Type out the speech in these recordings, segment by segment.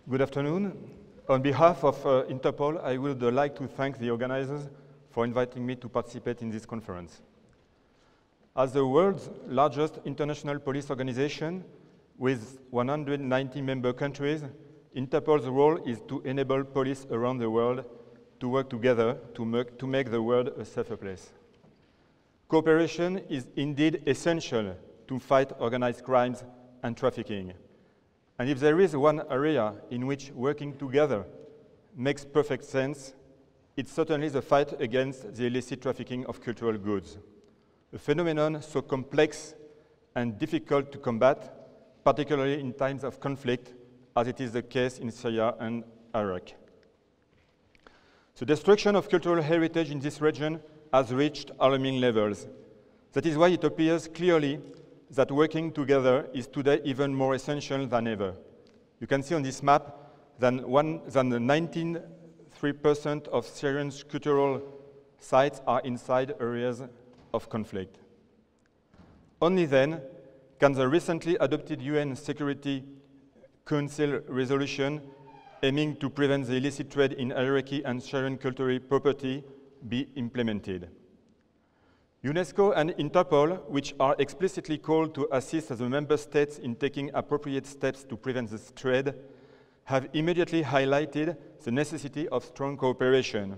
Good afternoon. On behalf of Interpol, I would like to thank the organizers for inviting me to participate in this conference. As the world's largest international police organization with 190 member countries, Interpol's role is to enable police around the world to work together to make the world a safer place. Cooperation is indeed essential to fight organized crimes and trafficking. And if there is one area in which working together makes perfect sense, it's certainly the fight against the illicit trafficking of cultural goods, a phenomenon so complex and difficult to combat, particularly in times of conflict, as it is the case in Syria and Iraq. The destruction of cultural heritage in this region has reached alarming levels. That is why it appears clearly that working together is today even more essential than ever. You can see on this map that 93% of Syrian cultural sites are inside areas of conflict. Only then can the recently adopted UN Security Council resolution aiming to prevent the illicit trade in Iraqi and Syrian cultural property be implemented. UNESCO and Interpol, which are explicitly called to assist the member states in taking appropriate steps to prevent this trade, have immediately highlighted the necessity of strong cooperation.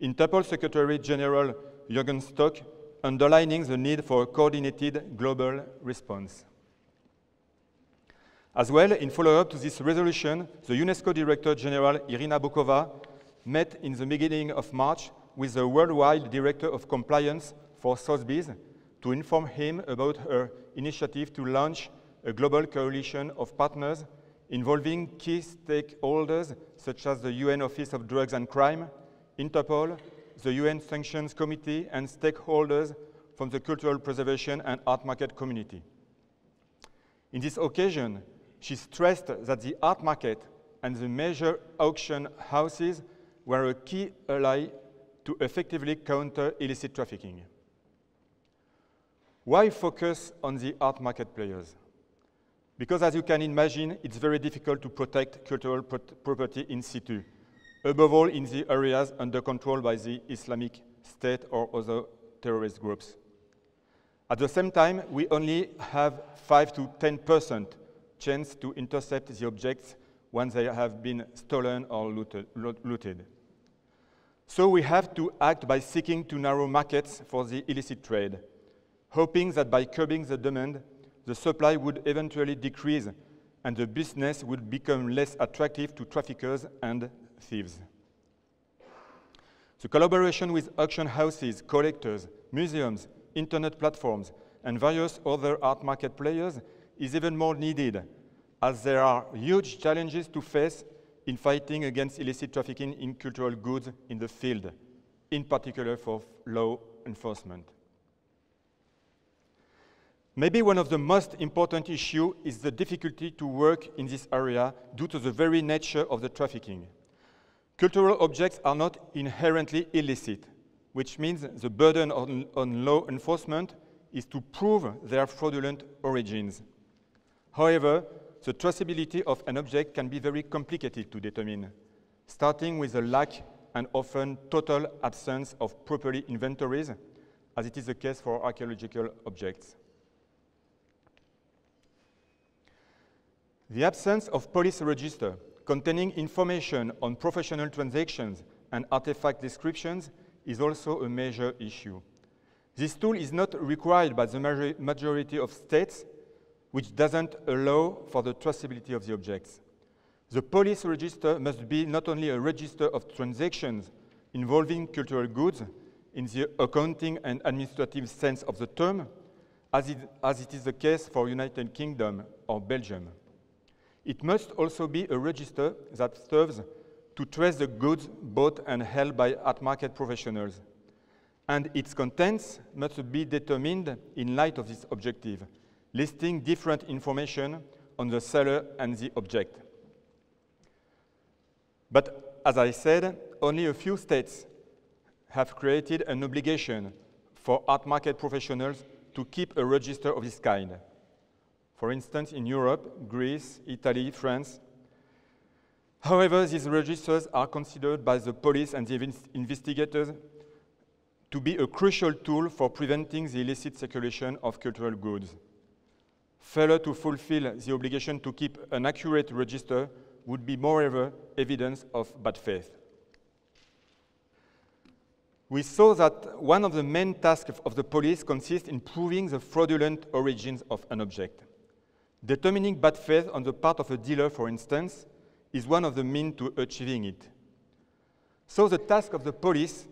Interpol Secretary General Jürgen Stock underlining the need for a coordinated global response. As well, in follow-up to this resolution, the UNESCO Director General Irina Bokova met in the beginning of March with the Worldwide Director of Compliance for Sotheby's to inform him about her initiative to launch a global coalition of partners involving key stakeholders such as the UN Office of Drugs and Crime, Interpol, the UN Sanctions Committee, and stakeholders from the cultural preservation and art market community. In this occasion, she stressed that the art market and the major auction houses were a key ally to effectively counter illicit trafficking. Why focus on the art market players? Because, as you can imagine, it's very difficult to protect cultural property in situ, above all in the areas under control by the Islamic State or other terrorist groups. At the same time, we only have 5 to 10% chance to intercept the objects once they have been stolen or looted. So we have to act by seeking to narrow markets for the illicit trade, hoping that by curbing the demand, the supply would eventually decrease and the business would become less attractive to traffickers and thieves. The collaboration with auction houses, collectors, museums, internet platforms, and various other art market players is even more needed, as there are huge challenges to face in fighting against illicit trafficking in cultural goods in the field, in particular for law enforcement. Maybe one of the most important issues is the difficulty to work in this area due to the very nature of the trafficking. Cultural objects are not inherently illicit, which means the burden on law enforcement is to prove their fraudulent origins. However, the traceability of an object can be very complicated to determine, starting with the lack and often total absence of proper inventories, as it is the case for archaeological objects. The absence of police register containing information on professional transactions and artifact descriptions is also a major issue. This tool is not required by the majority of states, which doesn't allow for the traceability of the objects. The police register must be not only a register of transactions involving cultural goods in the accounting and administrative sense of the term, as it is the case for United Kingdom or Belgium. It must also be a register that serves to trace the goods bought and held by art market professionals. And its contents must be determined in light of this objective, listing different information on the seller and the object. But as I said, only a few states have created an obligation for art market professionals to keep a register of this kind. For instance, in Europe, Greece, Italy, France, However, these registers are considered by the police and the investigators to be a crucial tool for preventing the illicit circulation of cultural goods. Failure to fulfill the obligation to keep an accurate register would be, moreover, evidence of bad faith. We saw that one of the main tasks of the police consists in proving the fraudulent origins of an object. Determining bad faith on the part of a dealer, for instance, is one of the means to achieving it. So the task of the police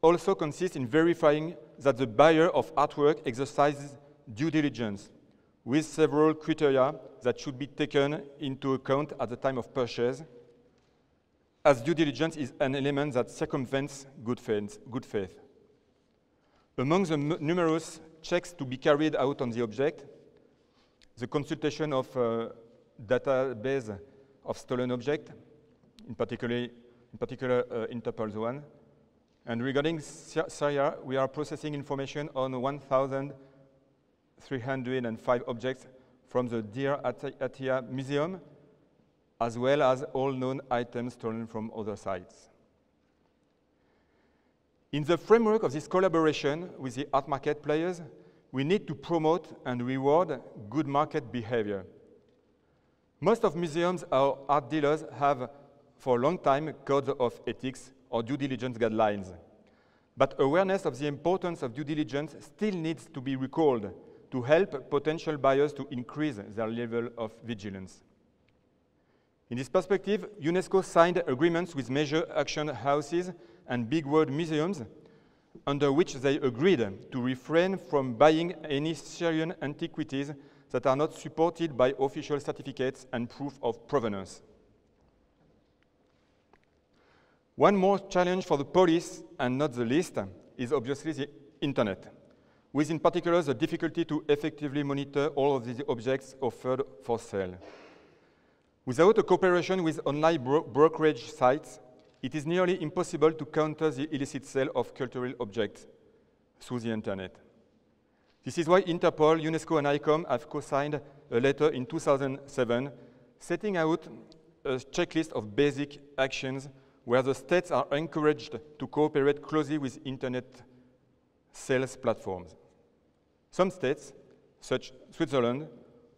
also consists in verifying that the buyer of artwork exercises due diligence, with several criteria that should be taken into account at the time of purchase, as due diligence is an element that circumvents good faith. Among the numerous checks to be carried out on the object, the consultation of a database of stolen objects, in particular Interpol's one. And regarding Syria, we are processing information on 1,305 objects from the Deir Atiyah Museum, as well as all known items stolen from other sites. In the framework of this collaboration with the art market players, we need to promote and reward good market behavior. Most of museums or art dealers have, for a long time, codes of ethics or due diligence guidelines. But awareness of the importance of due diligence still needs to be recalled to help potential buyers to increase their level of vigilance. In this perspective, UNESCO signed agreements with major auction houses and big world museums, under which they agreed to refrain from buying any Syrian antiquities that are not supported by official certificates and proof of provenance. One more challenge for the police, and not the least, is obviously the internet, with in particular the difficulty to effectively monitor all of these objects offered for sale. Without a cooperation with online brokerage sites, it is nearly impossible to counter the illicit sale of cultural objects through the internet. This is why Interpol, UNESCO, and ICOM have co-signed a letter in 2007 setting out a checklist of basic actions where the states are encouraged to cooperate closely with internet sales platforms. Some states, such as Switzerland,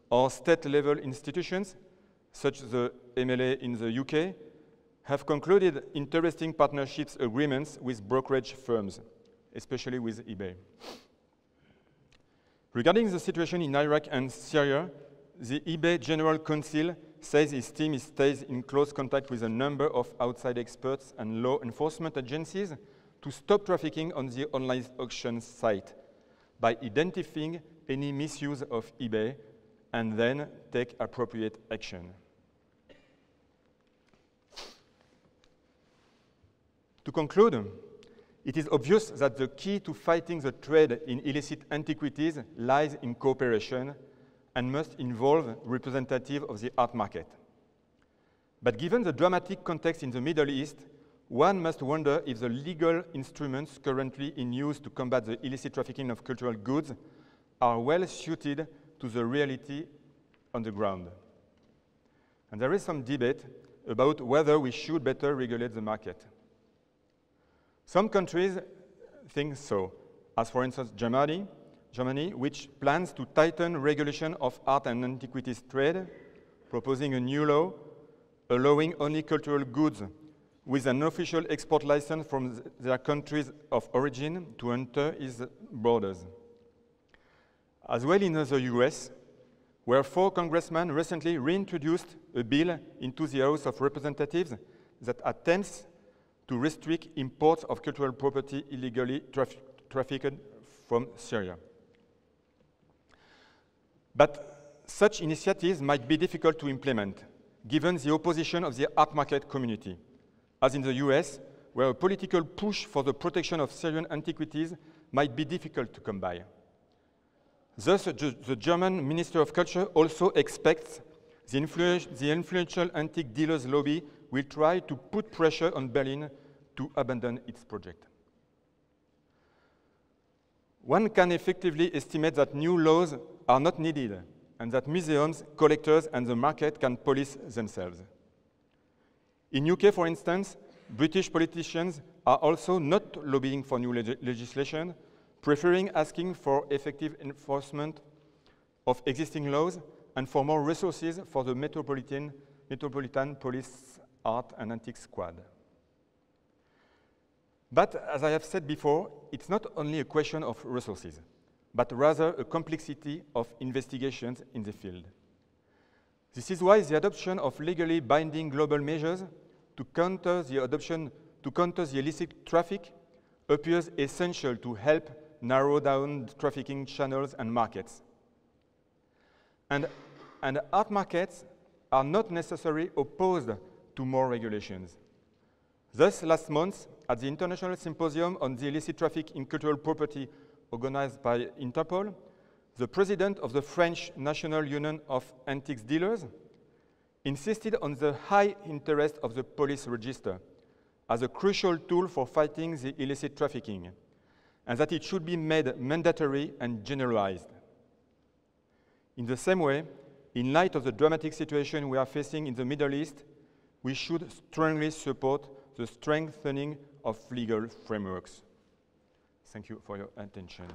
or state-level institutions, such as the MLA in the UK, have concluded interesting partnerships agreements with brokerage firms, especially with eBay. Regarding the situation in Iraq and Syria, the eBay General Counsel says his team stays in close contact with a number of outside experts and law enforcement agencies to stop trafficking on the online auction site by identifying any misuse of eBay and then take appropriate action. To conclude, it is obvious that the key to fighting the trade in illicit antiquities lies in cooperation and must involve representatives of the art market. But given the dramatic context in the Middle East, one must wonder if the legal instruments currently in use to combat the illicit trafficking of cultural goods are well suited to the reality on the ground. And there is some debate about whether we should better regulate the market. Some countries think so, as for instance Germany, which plans to tighten regulation of art and antiquities trade, proposing a new law allowing only cultural goods with an official export license from their countries of origin to enter its borders. As well in the US, where 4 congressmen recently reintroduced a bill into the House of Representatives that attempts to restrict imports of cultural property illegally trafficked from Syria. But such initiatives might be difficult to implement, given the opposition of the art market community, as in the US, where a political push for the protection of Syrian antiquities might be difficult to come by. Thus, the German Minister of Culture also expects the influential antique dealers lobby will try to put pressure on Berlin to abandon its project. One can effectively estimate that new laws are not needed and that museums, collectors, and the market can police themselves. In UK, for instance, British politicians are also not lobbying for new legislation, preferring asking for effective enforcement of existing laws and for more resources for the Metropolitan Police Art and Antiques Squad. But, as I have said before, it's not only a question of resources, but rather a complexity of investigations in the field. This is why the adoption of legally binding global measures to counter the illicit traffic appears essential to help narrow down trafficking channels and markets. And art markets are not necessarily opposed to more regulations. Thus, last month, at the International Symposium on the Illicit Traffic in Cultural Property organized by Interpol, the president of the French National Union of Antiques Dealers insisted on the high interest of the police register as a crucial tool for fighting the illicit trafficking, and that it should be made mandatory and generalized. In the same way, in light of the dramatic situation we are facing in the Middle East, we should strongly support the strengthening of legal frameworks. Thank you for your attention.